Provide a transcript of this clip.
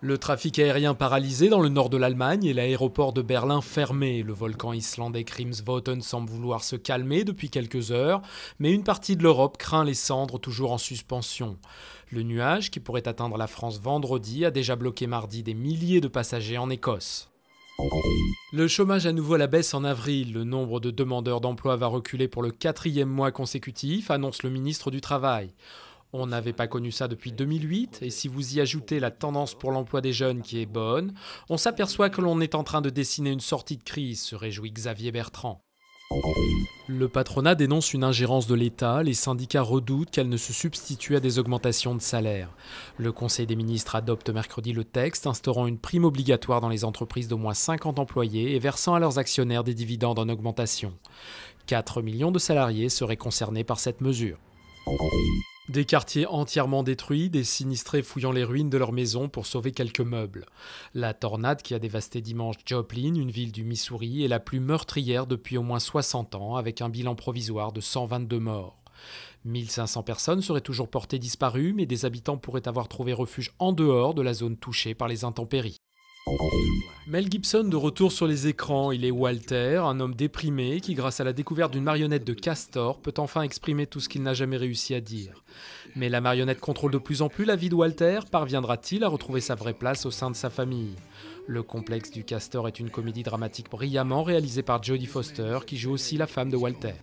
Le trafic aérien paralysé dans le nord de l'Allemagne et l'aéroport de Berlin fermé. Le volcan islandais Grímsvötn semble vouloir se calmer depuis quelques heures, mais une partie de l'Europe craint les cendres toujours en suspension. Le nuage, qui pourrait atteindre la France vendredi, a déjà bloqué mardi des milliers de passagers en Écosse. Le chômage à nouveau à la baisse en avril. Le nombre de demandeurs d'emploi va reculer pour le 4e mois consécutif, annonce le ministre du Travail. On n'avait pas connu ça depuis 2008, et si vous y ajoutez la tendance pour l'emploi des jeunes qui est bonne, on s'aperçoit que l'on est en train de dessiner une sortie de crise, se réjouit Xavier Bertrand. Le patronat dénonce une ingérence de l'État, les syndicats redoutent qu'elle ne se substitue à des augmentations de salaire. Le Conseil des ministres adopte mercredi le texte instaurant une prime obligatoire dans les entreprises d'au moins 50 employés et versant à leurs actionnaires des dividendes en augmentation. 4 millions de salariés seraient concernés par cette mesure. Des quartiers entièrement détruits, des sinistrés fouillant les ruines de leurs maisons pour sauver quelques meubles. La tornade qui a dévasté dimanche Joplin, une ville du Missouri, est la plus meurtrière depuis au moins 60 ans, avec un bilan provisoire de 122 morts. 1500 personnes seraient toujours portées disparues, mais des habitants pourraient avoir trouvé refuge en dehors de la zone touchée par les intempéries. Mel Gibson de retour sur les écrans, il est Walter, un homme déprimé qui, grâce à la découverte d'une marionnette de Castor, peut enfin exprimer tout ce qu'il n'a jamais réussi à dire. Mais la marionnette contrôle de plus en plus la vie de Walter, parviendra-t-il à retrouver sa vraie place au sein de sa famille ? Le complexe du Castor est une comédie dramatique brillamment réalisée par Jodie Foster, qui joue aussi la femme de Walter.